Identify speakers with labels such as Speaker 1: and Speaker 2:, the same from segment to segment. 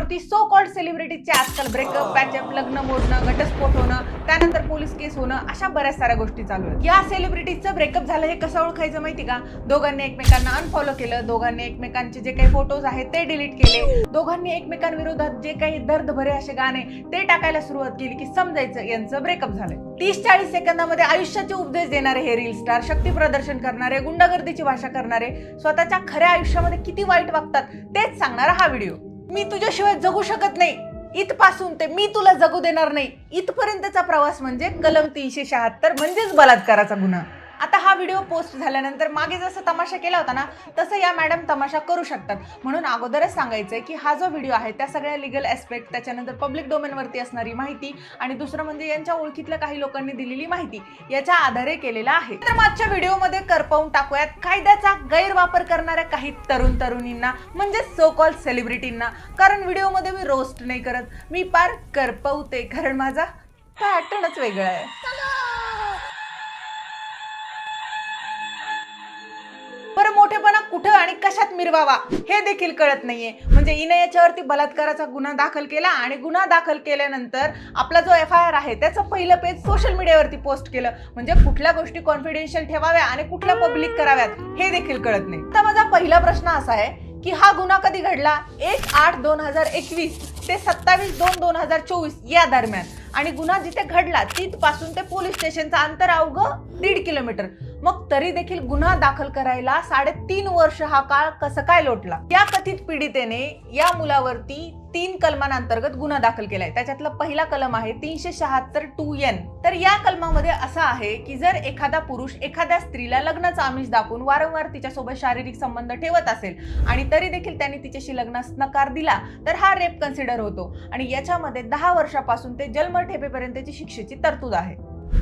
Speaker 1: पुरुषावरती so called सेलिब्रिटीजचे आजकाल breakup, patch-up, लग्न मोडणं, घटस्फोट होणं, त्यानंतर पोलीस केस होणं, अशा बऱ्याच साऱ्या गोष्टी चालू आहेत. या सेलिब्रिटीजचं ब्रेकअप झालं हे कसं ओळखायचं माहिती का? दोघांनी एकमेकांना अनफॉलो केलं, दोघांनी एकमेकांचे जे काही फोटोज आहेत ते डिलीट केले, दोघांनी एकमेकांविरोधात जे काही दर्द भरे असे गाणे ते टाकायला सुरुवात केली की समजायचं यांचं ब्रेकअप झालंय. 30-40 सेकंदामध्ये आयुष्याचे उपदेश देणारे हे रील स्टार, शक्ती प्रदर्शन करणारे, गुंडागर्दीची भाषा करणारे, स्वतःच्या खऱ्या आयुष्यामध्ये किती वाईट वागतात तेच सांगणारा हा व्हिडिओ. मी तुझ्याशिवाय जगू शकत नाही इथपासून ते मी तुला जगू देणार नाही इथपर्यंतचा प्रवास म्हणजे कलम 376 म्हणजेच बलात्काराचा गुन्हा. आता हा व्हिडिओ पोस्ट झाल्यानंतर मागे जसं तमाशा केला होता ना तसं या मॅडम तमाशा करू शकतात. म्हणून अगोदरच सांगायचंय की हा जो व्हिडिओ आहे त्या सगळ्या लिगल ऍस्पेक्ट, त्याच्यानंतर पब्लिक डोमेनवरती असणारी माहिती आणि दुसरं म्हणजे यांच्या ओळखीतल्या काही लोकांनी दिलेली माहिती याच्या आधारे केलेला आहे. तर मागच्या व्हिडिओमध्ये करपवून टाकूयात कायद्याचा गैरवापर करणाऱ्या काही तरुणींना म्हणजे सो कॉल्ड सेलिब्रिटींना. कारण व्हिडिओमध्ये मी रोस्ट नाही करत, मी पार करपवते, कारण माझा पॅटर्नच वेगळा आहे. बरं, मोठेपणा कुठं आणि कशात मिरवावा हे देखील कळत नाहीये. म्हणजे हिने याच्यावरती बलात्काराचा गुन्हा दाखल केला आणि गुन्हा दाखल केल्यानंतर आपला जो FIR आहे त्याचं पहिलं पेज सोशल मीडियावरती पोस्ट केलं. म्हणजे कुठल्या गोष्टी कॉन्फिडेन्शियल ठेवाव्या आणि कुठल्या पब्लिक कराव्यात हे देखील कळत नाही. तर माझा पहिला प्रश्न असा आहे की हा गुन्हा कधी घडला? 1/8/2021 ते 27/2/2024 या दरम्यान. आणि गुन्हा जिथे घडला तिथपासून ते पोलीस स्टेशनचं अंतर अवघं 1.5 किलोमीटर. मग तरी देखील गुन्हा दाखल करायला 3.5 वर्ष हा काळ कसं काय लोटला? या कथित पीडितेने या मुलावरती 3 कलमांअंतर्गत गुन्हा दाखल केलाय. त्याच्यातला पहिला कलम आहे 376(2)N. तर या कलमामध्ये असं आहे की जर एखादा पुरुष एखाद्या स्त्रीला लग्नाचं आमिष दाखवून वारंवार तिच्यासोबत शारीरिक संबंध ठेवत असेल आणि तरी देखील त्यांनी तिच्याशी लग्नास नकार दिला तर हा रेप कन्सिडर होतो आणि याच्यामध्ये 10 वर्षापासून ते जन्मठेपेपर्यंतची शिक्षेची तरतूद आहे.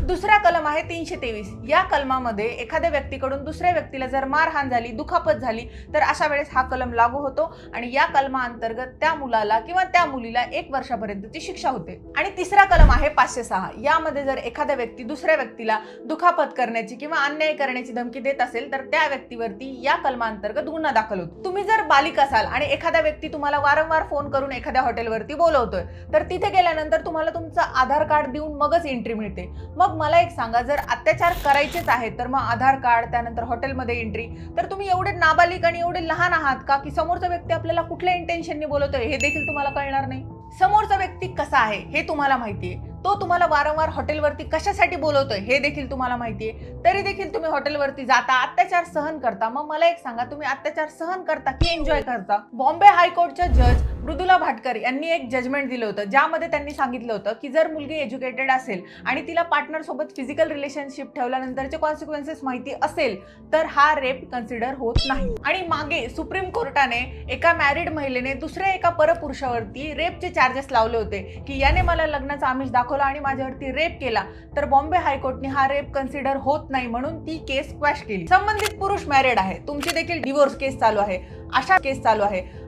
Speaker 1: दुसरा कलम आहे 323. या कलमामध्ये एखाद्या व्यक्तीकडून दुसऱ्या व्यक्तीला जर मारहाण झाली, दुखापत झाली तर अशा वेळेस हा कलम लागू होतो आणि या कलमाअंतर्गत त्या मुलाला किंवा त्या मुलीला 1 वर्षापर्यंतची शिक्षा होते. आणि तिसरा कलम आहे 506. यामध्ये जर एखाद्या व्यक्ती दुसऱ्या व्यक्तीला दुखापत करण्याची किंवा अन्याय करण्याची धमकी देत असेल तर त्या व्यक्तीवरती या कलमाअंतर्गत गुन्हा दाखल होतो. तुम्ही जर बालिक असाल आणि एखादा व्यक्ती तुम्हाला वारंवार फोन करून एखाद्या हॉटेलवरती बोलवतोय तर तिथे गेल्यानंतर तुम्हाला तुमचं आधार कार्ड देऊन मगच एंट्री मिळते. मग मला एक सांगा, जर अत्याचार करायचेच आहेत तर मग आधार कार्ड, त्यानंतर हॉटेलमध्ये एंट्री, तर तुम्ही एवढे नाबालिक आणि एवढे लहान आहात का की समोरचा व्यक्ती आपल्याला कुठल्या इंटेन्शनने बोलवतोय हे देखील तुम्हाला कळणार नाही? समोरचा व्यक्ती कसा आहे हे तुम्हाला माहितीये, तो तुम्हाला वारंवार हॉटेलवरती कशासाठी बोलवतोय हे देखील तुम्हाला माहितीये, तरी देखील तुम्ही हॉटेलवरती जाता, अत्याचार सहन करता. मग मला एक सांगा, तुम्ही अत्याचार सहन करता की एन्जॉय करता? बॉम्बे हायकोर्टच्या जज मृदुला भाटकर यांनी एक जजमेंट दिलं होतं ज्यामध्ये त्यांनी सांगितलं होतं की जर मुलगी एज्युकेटेड असेल आणि तिला पार्टनर सोबत फिजिकल रिलेशनशिप ठेवल्यानंतरचे कॉन्सिक्वेन्सेस माहिती असेल तर हा रेप कन्सिडर होत नाही. आणि मागे सुप्रीम कोर्टाने एका मॅरिड महिलेने दुसऱ्या एका परपुरुषावरती रेपचे चार्जेस लावले होते की याने मला लग्नाचा आमिष दाखवला आणि माझ्यावरती रेप केला, तर बॉम्बे हायकोर्टने हा रेप कन्सिडर होत नाही म्हणून ती केस क्वॅश केली. संबंधित पुरुष मॅरिड आहे, तुमची देखील डिवोर्स केस चालू आहे,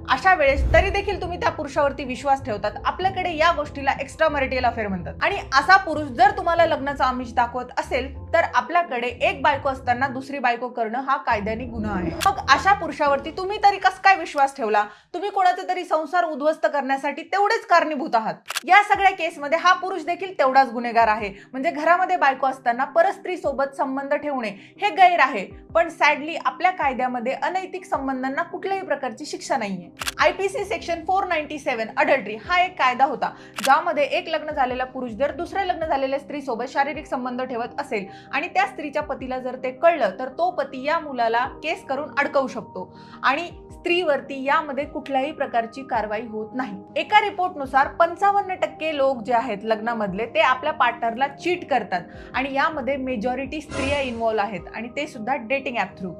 Speaker 1: अशा वेळेस तरी देखील तुम्ही त्या पुरुषावरती विश्वास ठेवतात. आपल्याकडे या गोष्टीला एक्स्ट्रा मॅरिटल अफेअर म्हणतात. आणि असा पुरुष जर तुम्हाला लग्नाचं आमिष दाखवत असेल तर आपल्याकडे एक बायको असताना दुसरी बायको करणं हा कायद्याने गुन्हा आहे. मग अशा पुरुषावरती तुम्ही तरी कसं काय विश्वास ठेवला? तुम्ही कोणाचा तरी संसार उद्ध्वस्त करण्यासाठी तेवढेच कारणीभूत आहात. या सगळ्या केसमध्ये हा पुरुष देखील तेवढाच गुन्हेगार आहे. म्हणजे घरामध्ये बायको असताना परस्त्री सोबत संबंध ठेवणे हे गैर आहे, पण सॅडली आपल्या कायद्यामध्ये अनैतिक संबंधांना कुठल्याही प्रकारची शिक्षा नाहीये. IPC सेक्शन 497 अडल्टरी हा एक कायदा होता ज्यामध्ये एक लग्न झालेला पुरुष जर दुसऱ्या लग्न झालेल्या स्त्री सोबत शारीरिक संबंध ठेवत असेल आणि त्या स्त्रीच्या पतीला जर ते कळलं तर तो पती या मुलाला केस करून अडकवू शकतो आणि स्त्रीवरती यामध्ये कुठल्याही प्रकारची कारवाई होत नाही. एका रिपोर्टनुसार 55% लोक जे आहेत लग्नामधले ते आपल्या पार्टनरला चीट करतात आणि यामध्ये मेजॉरिटी स्त्रिया इन्व्हॉल्व आहेत आणि ते सुद्धा डेटिंग ॲप थ्रू.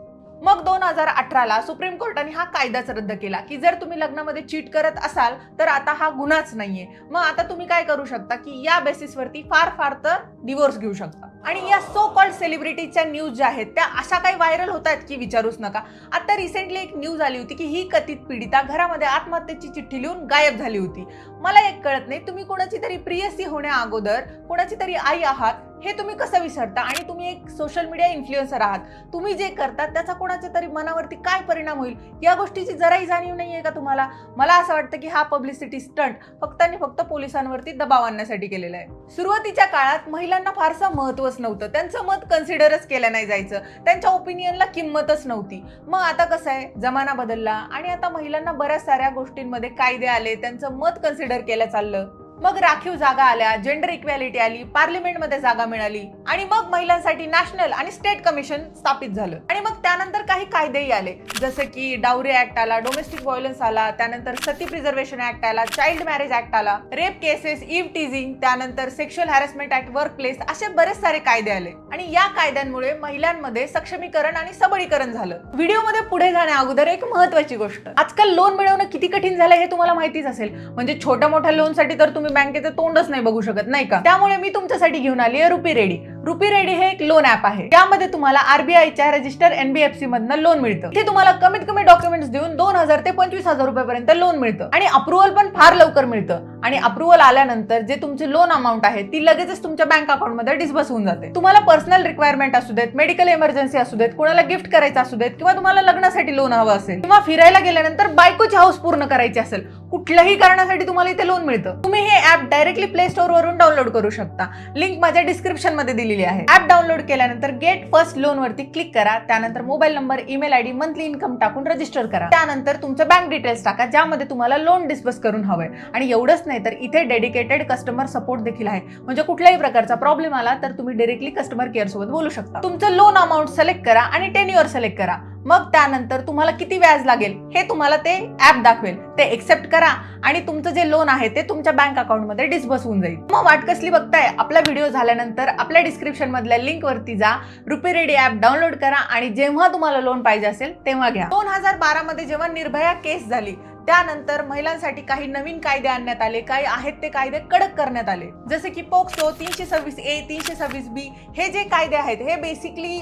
Speaker 1: मग 2018ला सुप्रीम कोर्टाने हा कायदाच रद्द केला की जर तुम्ही लग्नामध्ये चीट करत असाल तर आता हा गुन्हाच नाहीये. मग आता तुम्ही काय करू शकता की या बेसिसवरती फार तर डिवोर्स घेऊ शकता. आणि या सो कॉल्ड सेलिब्रिटीजच्या न्यूज ज्या आहेत त्या अशा काही व्हायरल होत आहेत की विचारूच नका. आता रिसेंटली एक न्यूज आली होती की ही कथित पीडिता घरामध्ये आत्महत्येची चिठ्ठी लिहून गायब झाली होती. मला एक कळत नाही, तुम्ही कोणाची तरी प्रियसी होण्या अगोदर कोणाची तरी आई आहात हे तुम्ही कसं विसरता? आणि तुम्ही एक सोशल मीडिया इन्फ्लुएन्सर आहात, तुम्ही जे करतात त्याचा कोणाच्या तरी मनावरती काय परिणाम होईल या गोष्टीची जराही जाणीव नाहीये का तुम्हाला? मला असं वाटतं की हा पब्लिसिटी स्टंट फक्त आणि फक्त पोलिसांवरती दबाव आणण्यासाठी केलेला आहे. सुरुवातीच्या काळात महिलांना फारसं महत्वच नव्हतं, त्यांचं मत कन्सिडरच केलं नाही जायचं, त्यांच्या ओपिनियनला किंमतच नव्हती. मग आता कसं आहे, जमाना बदलला आणि आता महिलांना बऱ्याच साऱ्या गोष्टींमध्ये कायदे आले, त्यांचं मत कन्सिडर केलं चाललं. मग राखीव जागा आल्या, जेंडर इक्वॅलिटी आली, पार्लिमेंटमध्ये जागा मिळाली आणि मग महिलांसाठी नॅशनल आणि स्टेट कमिशन स्थापित झालं. आणि मग त्यानंतर काही कायदेही आले, जसं की डाउरी ऍक्ट आला, डोमेस्टिक व्हायलन्स आला, त्यानंतर सती प्रिझर्वेशन ऍक्ट आला, चाइल्ड मॅरेज ऍक्ट आला, रेप केसेस, इव्ह टीजिंग, त्यानंतर sexual harassment act, work place, असे बरेच सारे कायदे आले. आणि या कायद्यांमुळे महिलांमध्ये सक्षमीकरण आणि सबळीकरण झालं. व्हिडिओमध्ये पुढे जाण्या अगोदर एक महत्त्वाची गोष्ट, आजकाल लोन मिळवणं किती कठीण झालं हे तुम्हाला माहितीच असेल. म्हणजे छोट्या मोठ्या लोनसाठी तर तुम्ही बँकेचं तोंडच नाही बघू शकत, नाही का? त्यामुळे मी तुमच्यासाठी घेऊन आली आहे रुपी रेडी. रुपी रेडी हे एक लोन ऍप आहे. त्यामध्ये तुम्हाला आरबीआयच्या रजिस्टर एनबीएफसी मधनं लोन मिळतं. इथे तुम्हाला कमीत कमी डॉक्युमेंट्स देऊन 2,000 ते 25,000 रुपयापर्यंत लोन मिळतं आणि अप्रुव्हल पण फार लवकर मिळतं. आणि अप्रुव्हल आल्यानंतर जे तुमची लोन अमाऊंट आहे ती लगेचच तुमच्या बँक अकाउंट मध्ये डिस्बर्स होऊन जाते. तुम्हाला पर्सनल रिक्वायरमेंट असू देत, मेडिकल इमर्जन्सी असू देत, कोणाला गिफ्ट करायचं असू देत, किंवा तुम्हाला लग्नासाठी लोन हवं असेल, किंवा फिरायला गेल्यानंतर बायकोची हाऊस पूर्ण करायची असेल, कुठल्याही कारणासाठी तुम्हाला इथे लोन मिळतं. तुम्ही हे ऍप डायरेक्टली प्ले स्टोर वरून डाउनलोड करू शकता. लिंक माझ्या डिस्क्रिप्शन मध्ये दिलेली आहे. ऍप डाउनलोड केल्यानंतर गेट फर्स्ट लोन वरती क्लिक करा. त्यानंतर mobile number, email ID, monthly income टाकून रजिस्टर करा. त्यानंतर तुमचे बँक डिटेल्स टाका ज्यामध्ये तुम्हाला लोन डिस्बर्स करून हवंय. आणि एवढंच नाही तर इथे डेडिकेटेड कस्टमर सपोर्ट देखील आहे. म्हणजे कुठल्याही प्रकारचा प्रॉब्लेम आला तर तुम्ही डायरेक्टली कस्टमर केअर सोबत बोलू शकता. तुमचं लोन अमाऊंट सिलेक्ट करा आणि टेन्युअर सिलेक्ट करा. मग त्यानंतर तुम्हाला किती व्याज लागेल हे तुम्हाला ते ऍप दाखवेल. ते एक्सेप्ट करा आणि तुमचं जे लोन आहे ते तुमच्या बँक अकाउंट मध्ये डिस्बर्स होऊन जाईल. मग वाट कसली बघताय? आपला व्हिडिओ झाल्यानंतर आपल्या डिस्क्रिप्शन मधल्या लिंक वरती जा, रुपी रेडी ऍप डाउनलोड करा आणि जेव्हा तुम्हाला लोन पाहिजे असेल तेव्हा घ्या. 2012 मध्ये जेव्हा निर्भया केस झाली त्यानंतर महिलांसाठी काही नवीन कायदे आणण्यात आले. काही आहेत ते कायदे कडक करण्यात आले, जसे की पोक्सो 326A, 326B हे जे कायदे आहेत हे बेसिकली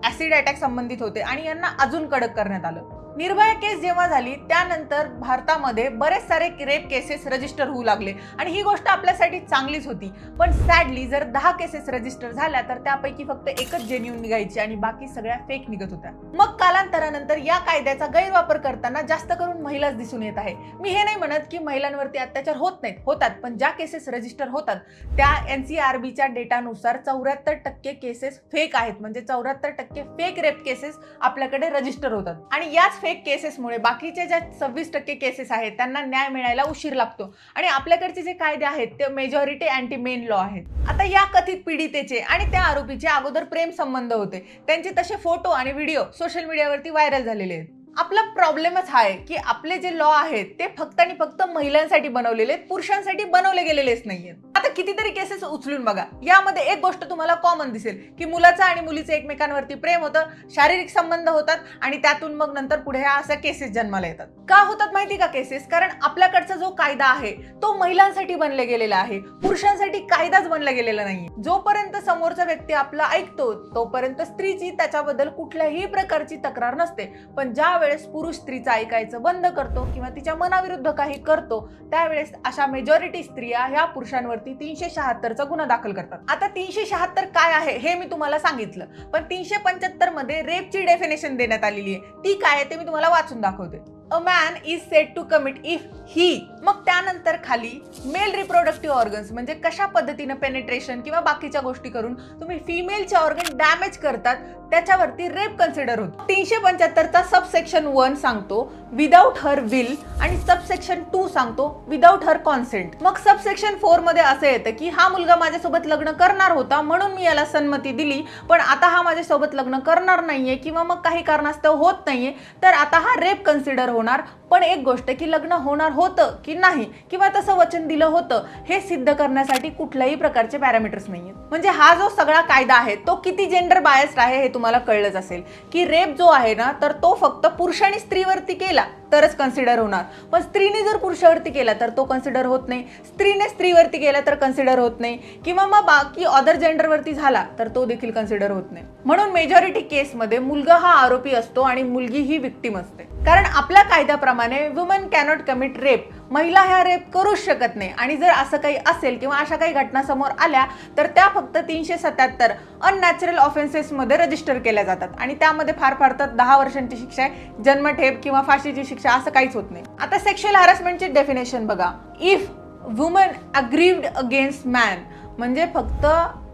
Speaker 1: ऍसिड अटॅक संबंधित होते आणि यांना अजून कडक करण्यात आलं. निर्भया केस जेव्हा झाली त्यानंतर भारतामध्ये बरेच सारे रेप केसेस रजिस्टर होऊ लागले आणि ही गोष्ट आपल्यासाठी चांगलीच होती. पण सॅडली जर 10 केसेस रजिस्टर झाल्या तर त्यापैकी फक्त एकच जेन्युइन निघायची आणि बाकी सगळ्या फेक निघत होत्या. मग कालांतरानंतर या कायद्याचा गैरवापर करताना जास्त करून महिलाच दिसून येत आहे. मी हे नाही म्हणत की महिलांवरती अत्याचार होत नाहीत, होतात, पण ज्या केसेस रजिस्टर होतात त्या NCRBच्या डेटानुसार 74% केसेस फेक आहेत. म्हणजे 74% फेक रेप केसेस आपल्याकडे रजिस्टर होतात. आणि याच फेक केसेसमुळे बाकीच्या ज्या 26% केसेस आहेत त्यांना न्याय मिळायला उशीर लागतो. आणि आपल्याकडचे जे कायदे आहेत ते मेजॉरिटी अँटी मेन लॉ आहेत. आता या कथित पीडितेचे आणि त्या आरोपीचे अगोदर प्रेम संबंध होते, त्यांचे तसे फोटो आणि व्हिडिओ सोशल मीडियावरती व्हायरल झालेले आहेत. आपला प्रॉब्लेमच हा आहे की आपले जे लॉ आहेत ते फक्त आणि फक्त महिलांसाठी बनवलेले आहेत, पुरुषांसाठी बनवले गेलेलेच नाहीयेत. आता कितीतरी केसेस उचलून बघा, यामध्ये एक गोष्ट तुम्हाला कॉमन दिसेल की मुलाचं आणि मुलीचं एकमेकांवरती प्रेम होतं, शारीरिक संबंध होतात आणि त्यातून मग नंतर पुढे ह्या अशा केसेस जन्माला येतात. का होतात माहिती का केसेस? कारण आपल्याकडचा जो कायदा आहे तो महिलांसाठी बनले गेलेला आहे, पुरुषांसाठी कायदाच बनला गेलेला नाहीये. जोपर्यंत समोरचा व्यक्ती आपला ऐकतो तोपर्यंत स्त्रीची त्याच्याबद्दल कुठल्याही प्रकारची तक्रार नसते. पण ज्या वेळेस पुरुष स्त्रीचं ऐकायचं बंद करतो किंवा तिच्या मनाविरुद्ध काही करतो त्यावेळेस अशा मेजॉरिटी स्त्रिया ह्या पुरुषांवरती 376चा गुन्हा दाखल करतात. आता 376 काय आहे हे मी तुम्हाला सांगितलं, पण 375 मध्ये रेपची डेफिनेशन देण्यात आलेली आहे. ती काय आहे ते मी तुम्हाला वाचून दाखवते. A man is said to commit if he, मग त्यानंतर खाली मेल रिप्रोडक्टिव्ह ऑर्गन्स म्हणजे कशा पद्धतीने पेनिट्रेशन किंवा बाकीच्या गोष्टी करून तुम्ही फिमेलचे ऑर्गन डॅमेज करतात त्याच्यावरती रेप कन्सिडर होतो. 375चा सबसेक्शन 1 सांगतो विदाउट हर विल आणि सबसेक्शन 2 सांगतो विदाउट हर कॉन्सेंट. मग सबसेक्शन 4 मध्ये असं येतं की हा मुलगा माझ्यासोबत लग्न करणार होता म्हणून मी याला संमती दिली, पण आता हा माझ्यासोबत लग्न करणार नाहीये किंवा मग काही कारणास्तव होत नाहीये तर आता हा रेप कन्सिडर होणार. पण एक गोष्ट की लग्न होणार होतं की नाही किंवा तसं वचन दिलं होतं हे सिद्ध करण्यासाठी कुठल्याही प्रकारचे पॅरामीटर्स नाहीयेत. म्हणजे हा जो सगळा कायदा आहे तो किती जेंडर बायस्ड आहे हे तुम्हाला कळलंच असेल की रेप जो आहे ना तर तो फक्त पुरुषांनी स्त्रीवरती केला तरच कन्सिडर होणार, पण स्त्रीने जर पुरुषावरती केला तर तो कन्सिडर होत नाही, स्त्रीने स्त्रीवरती केला तर कन्सिडर होत नाही, किंवा मग बाकी अदर जेंडरवरती झाला तर तो देखील कन्सिडर होत नाही. म्हणून मेजॉरिटी केसमध्ये मुलगा हा आरोपी असतो आणि मुलगी ही विक्टिम असते. कारण आपल्या कायद्याप्रमाणे वुमन कॅनॉट कमिट रेप महिला ह्या रेप करूच शकत नाही आणि जर असं काही असेल किंवा अशा काही घटना समोर आल्या तर त्या फक्त 377 अननॅचरल ऑफेन्सेस मध्ये रजिस्टर केल्या जातात आणि त्यामध्ये फार फार तर 10 वर्षांची शिक्षा आहे, जन्मठेप किंवा फाशीची शिक्षा असं काहीच होत नाही। आता सेक्शुअल हॅरासमेंटची डेफिनेशन बघा, if woman aggrieved against man म्हणजे फक्त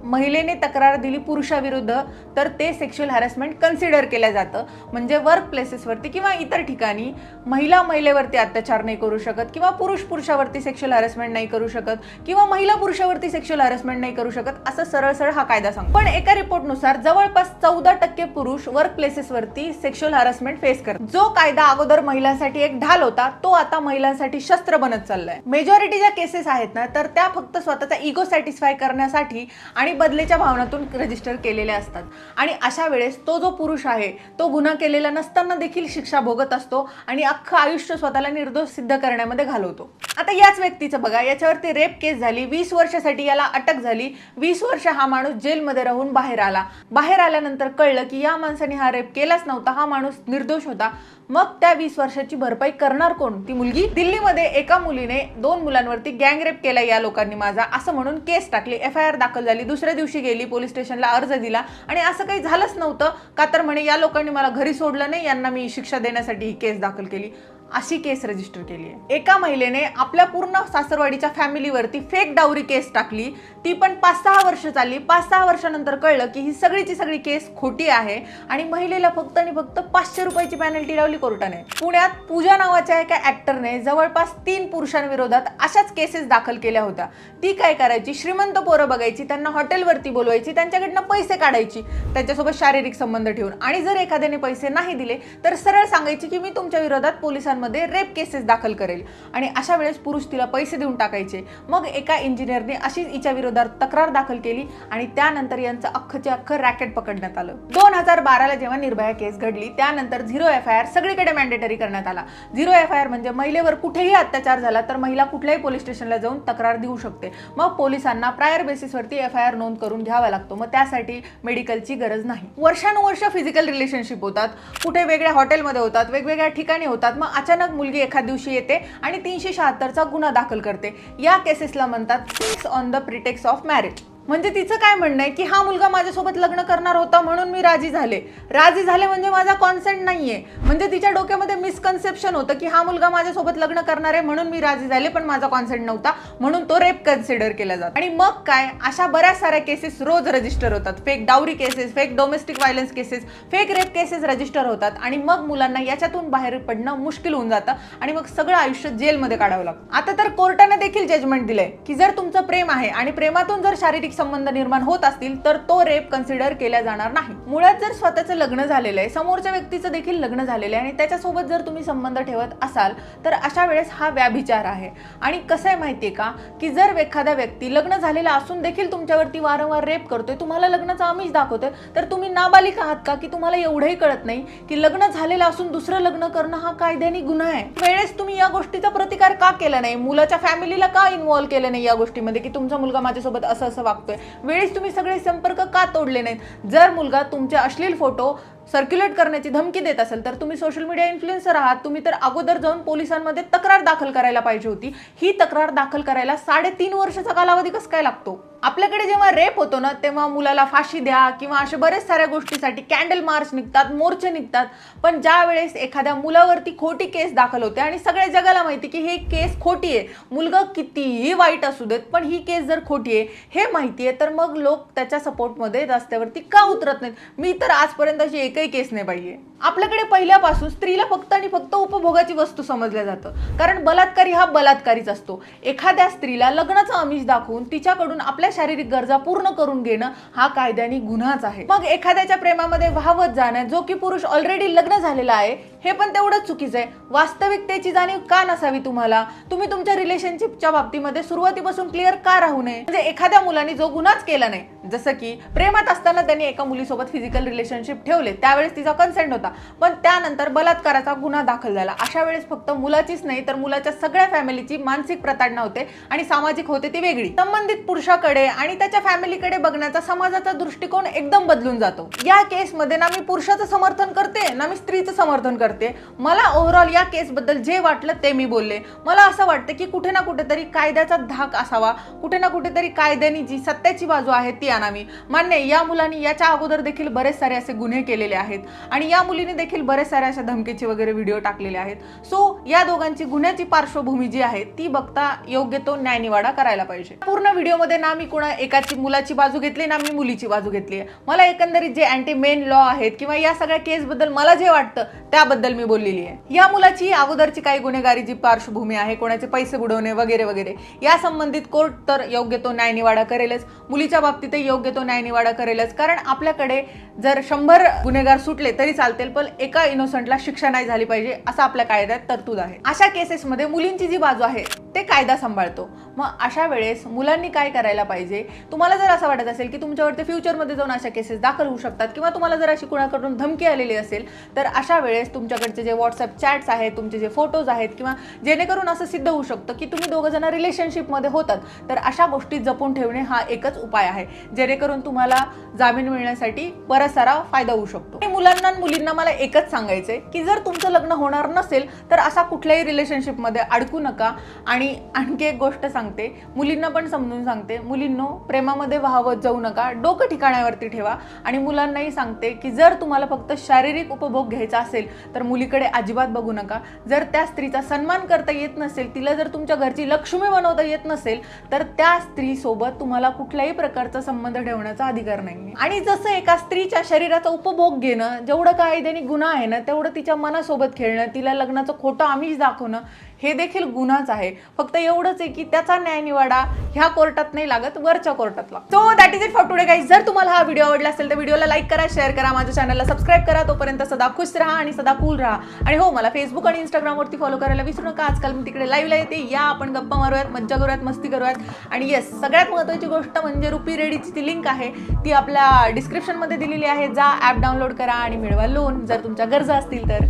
Speaker 1: महिलेने तक्रार दिली पुरुषाविरुद्ध तर ते सेक्शुअल हॅरासमेंट कन्सिडर केलं जातं। म्हणजे वर्क प्लेसेसवरती किंवा इतर ठिकाणी महिला महिलेवरती अत्याचार नाही करू शकत किंवा पुरुष पुरुषावरती सेक्शुअल हॅरासमेंट नाही करू शकत किंवा महिला पुरुषावरती सेक्शुअल हॅरासमेंट नाही करू शकत असं सरळ सरळ हा कायदा सांगतो। पण एका रिपोर्टनुसार जवळपास 14% पुरुष वर्क प्लेसेसवरती सेक्शुअल हॅरासमेंट फेस करतात। जो कायदा अगोदर महिलांसाठी एक ढाल होता तो आता महिलांसाठी शस्त्र बनत चाललाय। मेजॉरिटी ज्या केसेस आहेत ना तर त्या फक्त स्वतःचा इगो सॅटिस्फाय करण्यासाठी आणि बदलेच्या भावनातून रजिस्टर केलेले असतात आणि अशा वेळेस तो जो पुरुष आहे तो गुन्हा केलेला नसताना देखील शिक्षा भोगत असतो आणि अख्खं आयुष्य स्वतःला निर्दोष सिद्ध करण्यामध्ये घालवतो। आता याच व्यक्तीचं बघा, याच्यावरती रेप केस झाली, 20 वर्षासाठी याला अटक झाली, 20 वर्ष हा माणूस जेलमध्ये राहून बाहेर आला। बाहेर आल्यानंतर कळलं की या माणसाने हा रेप केलाच नव्हता, हा माणूस निर्दोष होता। मग त्या 20 वर्षाची भरपाई करणार कोण? ती मुलगी। दिल्लीमध्ये एका मुलीने 2 मुलांवरती गँगरेप केला या लोकांनी माझा असं म्हणून केस टाकली, FIR दाखल झाली। दुसऱ्या दिवशी गेली पोलीस स्टेशनला अर्ज दिला आणि असं काही झालंच नव्हतं का तर म्हणे या लोकांनी मला घरी सोडलं नाही, यांना मी शिक्षा देण्यासाठी ही केस दाखल केली, अशी केस रजिस्टर केली आहे। एका महिलेने आपल्या पूर्ण सासरवाडीच्या फॅमिलीवरती फेक डावरी केस टाकली, ती पण 5-6 वर्ष चालली। 5-6 वर्षानंतर कळलं की ही सगळीची सगळी केस खोटी आहे आणि महिलेला फक्त आणि फक्त 500 रुपयाची पेनल्टी लावली कोर्टाने। पुण्यात पूजा नावाच्या एका ऍक्टरने जवळपास 3 पुरुषांविरोधात अशाच केसेस दाखल केल्या होत्या। ती काय करायची, श्रीमंत पोरं बघायची, त्यांना हॉटेलवरती बोलवायची, त्यांच्याकडनं पैसे काढायची त्यांच्यासोबत शारीरिक संबंध ठेवून आणि जर एखाद्याने पैसे नाही दिले तर सरळ सांगायची की मी तुमच्या विरोधात पोलिसांमध्ये रेप केसेस दाखल करेल आणि अशा वेळेस पुरुष तिला पैसे देऊन टाकायचे। मग एका इंजिनियरने अशीच हिच्या विरोधात तक्रार दाखल केली आणि त्यानंतर यांचं अख्खचे अख्खं रॅकेट पकडण्यात आलं। 2012ला जेव्हा निर्भया केस घडली त्यानंतर 0 FIR सगळीकडे मॅन्डेटरी करण्यात आला। 0 FIR म्हणजे महिलेवर कुठेही अत्याचार झाला तर महिला कुठल्याही पोलीस स्टेशनला जाऊन तक्रार देऊ शकते। मग पोलिसांना प्रायर बेसिसवरती FIR नोंद करून घ्यावा लागतो, मग त्यासाठी मेडिकलची गरज नाही। वर्षानुवर्ष फिजिकल रिलेशनशिप होतात, कुठे वेगळ्या हॉटेलमध्ये होतात, वेगवेगळ्या ठिकाणी होतात, मग अचानक मुलगी एखाद दिवशी येते आणि 376चा गुन्हा दाखल करते। या केसेसला म्हणतात sex on the pretext of marriage. म्हणजे तिचं काय म्हणणं आहे की हा मुलगा माझ्यासोबत लग्न करणार होता म्हणून मी राजी झाले म्हणजे माझा कॉन्सेंट नाहीये। म्हणजे तिच्या डोक्यामध्ये मिसकन्सेप्शन होतं की हा मुलगा माझ्यासोबत लग्न करणार आहे म्हणून मी राजी झाले पण माझा कॉन्सेंट नव्हता म्हणून तो रेप कन्सिडर केला जातो। आणि मग काय, अशा बऱ्याच साऱ्या केसेस रोज रजिस्टर होतात, fake dowry cases, fake domestic violence cases, fake rape cases register होतात आणि मग मुलांना याच्यातून बाहेर पडणं मुश्किल होऊन जातं आणि मग सगळं आयुष्य जेलमध्ये काढावं लागतं। आता तर कोर्टाने देखील जजमेंट दिलंय की जर तुमचं प्रेम आहे आणि प्रेमातून जर शारीरिक संबंध निर्माण होत असतील तर तो रेप कन्सिडर केला जाणार नाही। मुळात जर स्वतःचं लग्न झालेलं आहे, समोरच्या व्यक्तीचं देखील लग्न झालेलं आहे आणि त्याच्यासोबत जर तुम्ही संबंध ठेवत असाल तर अशा वेळेस हा व्याभिचार आहे। आणि कसं आहे माहितीये का की जर एखादा व्यक्ती लग्न झालेला असून देखील तुमच्यावरती वारंवार रेप करतोय, तुम्हाला लग्नाचं आमिष दाखवतोय, तर तुम्ही नाबालिक आहात का की तुम्हाला एवढंही कळत नाही की लग्न झालेलं असून दुसरं लग्न करणं हा कायद्याने गुन्हा आहे। वेळेस तुम्ही या गोष्टीचा प्रतिकार का केला नाही, मुलाच्या फॅमिलीला का इन्व्हॉल्व केलं नाही या गोष्टीमध्ये की तुमचा मुलगा माझ्यासोबत असं असं वागतोय, वेळेस तुम्ही सगळे संपर्क का तोडले नाहीत। जर मुलगा तुमचे अश्लील फोटो सर्क्युलेट करण्याची धमकी देत असेल तर तुम्ही सोशल मीडिया इन्फ्लुएन्सर आहात, तुम्ही तर अगोदर जाऊन पोलिसांमध्ये तक्रार दाखल करायला पाहिजे होती। ही तक्रार दाखल करायला 3.5 वर्षाचा कालावधी कसं काय लागतो? आपल्याकडे जेव्हा रेप होतो ना तेव्हा मुलाला फाशी द्या किंवा अशा बरेच साऱ्या गोष्टीसाठी कॅन्डल मार्च निघतात, मोर्चे निघतात, पण ज्या वेळेस एखाद्या मुलावरती खोटी केस दाखल होते आणि सगळ्या जगाला माहिती की ही केस खोटी आहे, मुलगा कितीही वाईट असू देत पण ही केस जर खोटी आहे हे माहिती आहे, तर मग लोक त्याच्या सपोर्टमध्ये रस्त्यावरती का उतरत नाहीत? मी तर आजपर्यंत अशी एकही केस नाही पाहिजे। आपल्याकडे पहिल्यापासून स्त्रीला फक्त आणि फक्त उपभोगाची वस्तू समजलं जातं, कारण बलात्कारी हा बलात्कारीच असतो। एखाद्या स्त्रीला लग्नाचं आमिष दाखवून तिच्याकडून आपल्या शारीरिक गरजा पूर्ण करून घेणं हा कायद्याने गुन्हाच आहे। मग एखाद्याच्या प्रेमामध्ये वाहवत जाणं जो की पुरुष ऑलरेडी लग्न झालेला आहे हे पण तेवढंच चुकीचं आहे। वास्तविकतेची जाणीव का नसावी तुम्हाला? तुम्ही तुमच्या रिलेशनशिपच्या बाबतीमध्ये सुरुवातीपासून क्लिअर का राहू नये? म्हणजे एखाद्या मुलाने जो गुन्हाच केला नाही, जसं की प्रेमात असताना त्यांनी एका मुलीसोबत फिजिकल रिलेशनशिप ठेवले, त्यावेळेस तिचा कन्सेंट होता, पण त्यानंतर बलात्काराचा गुन्हा दाखल झाला। अशा वेळेस फक्त मुलाचीच नाही तर मुलाच्या सगळ्या फॅमिलीची मानसिक प्रताडणा होते आणि सामाजिक होते ती वेगळी। संबंधित पुरुषाकडे आणि त्याच्या फॅमिलीकडे बघण्याचा समाजाचा दृष्टिकोन एकदम बदलून जातो। या केस मध्ये ना मी पुरुषाचं समर्थन करते ना मी स्त्रीचं समर्थन करते। मला ओव्हरऑल या केस बद्दल जे वाटलं ते मी बोलले। मला असं वाटतं की कुठे ना कुठेतरी कायद्याचा धाक असावा, कुठे ना कुठेतरी कायद्याने जी सत्याची बाजू आहे ती आणावी। मान्य या मुलांनी याच्या अगोदर देखील बरेच सारे असे गुन्हे केलेले आहेत आणि या मुलीने देखील बरेच सारे अशा धमकीचे वगैरे व्हिडिओ टाकलेले आहेत। सो या दोघांची गुन्ह्याची पार्श्वभूमी जी आहे ती बघता योग्य तो न्यायनिवाडा करायला पाहिजे। पूर्ण व्हिडिओमध्ये ना मी कोणा एकाची मुलाची बाजू घेतली ना मी मुलीची बाजू घेतली आहे। मला एकंदरीत जे अँटी मेन लॉ आहेत किंवा या सगळ्या केस बद्दल मला जे वाटतं त्याबद्दल मी बोललेली आहे। या मुलाची अगोदरची काही गुन्हेगारी जी पार्श्वभूमी आहे, कोणाचे पैसे बुडवणे वगैरे वगैरे, या संबंधित कोर्ट तर योग्य तो न्यायनिवाडा करेलच। मुलीच्या बाबतीत योग्य तो न्यायनिवाडा करेलच, कारण आपल्याकडे जर 100 गुन्हेगार सुटले तरी चालतील पण एका इनोसंटला शिक्षा नाही झाली पाहिजे असं आपल्या कायद्यात तरतूद आहे। अशा केसेसमध्ये मुलींची जी बाजू आहे ते कायदा सांभाळतो। मग अशा वेळेस मुलांनी काय करायला पाहिजे? तुम्हाला जर असं वाटत असेल की तुमच्यावरती फ्युचरमध्ये जाऊन अशा केसेस दाखल होऊ शकतात किंवा तुम्हाला जर अशी कुणाकडून धमकी आलेली असेल तर अशा वेळेस तुमच्याकडचे जे व्हॉट्सअप चॅट्स आहेत, तुमचे जे फोटोज आहेत किंवा जेणेकरून असं सिद्ध होऊ शकतं की तुम्ही दोघं जण रिलेशनशिपमध्ये होतात, तर अशा गोष्टी जपून ठेवणे हा एकच उपाय आहे जेणेकरून तुम्हाला जामीन मिळण्यासाठी बराच सारा फायदा होऊ शकतो। मुलांना आणि मुलींना मला एकच सांगायचंय की जर तुमचं लग्न होणार नसेल तर असा कुठल्याही रिलेशनशिपमध्ये अडकू नका। आणि आणखी एक गोष्ट सांगते, मुलींना पण समजून सांगते, मुलींनो प्रेमामध्ये वाहवत जाऊ नका, डोकं ठिकाणावरती ठेवा। आणि मुलांनाही सांगते की जर तुम्हाला फक्त शारीरिक उपभोग घ्यायचा असेल तर मुलीकडे अजिबात बघू नका। जर त्या स्त्रीचा सन्मान करता येत नसेल, तिला जर तुमच्या घरची लक्ष्मी बनवता येत नसेल तर त्या स्त्री सोबत तुम्हाला कुठल्याही प्रकारचा संबंध ठेवण्याचा अधिकार नाही। आणि जसं एका स्त्रीच्या शरीराचा उपभोग घेणं जेवढं कायद्याने गुन्हा आहे ना, तेवढं तिच्या मनासोबत खेळणं, तिला लग्नाचं खोटं आमिष दाखवणं हे देखील गुन्हाच आहे। फक्त एवढंच आहे की त्याचा न्यायनिवाडा ह्या कोर्टात नाही लागत, वरच्या कोर्टात लागतो। So that is it for today guys. जर तुम्हाला हा व्हिडिओ आवडला असेल तर व्हिडिओला लाईक करा, शेअर करा, माझ्या चॅनलला सबस्क्राइब करा। तोपर्यंत सदा खुश राहा आणि सदा कूल राहा। आणि हो, मला फेसबुक आणि इंस्टाग्रामवरती फॉलो करायला विसरू नका। आजकाल मी तिकडे लाईव्हला येते, या आपण गप्पा मारूयात, मज्जा करूयात, मस्ती करूयात। आणि येस, सगळ्यात महत्त्वाची गोष्ट म्हणजे रुपी रेडीची ती लिंक आहे ती आपल्या डिस्क्रिप्शनमध्ये दिलेली आहे। जा ॲप डाउनलोड करा आणि मिळवा लोन जर तुमच्या गरजा असतील तर।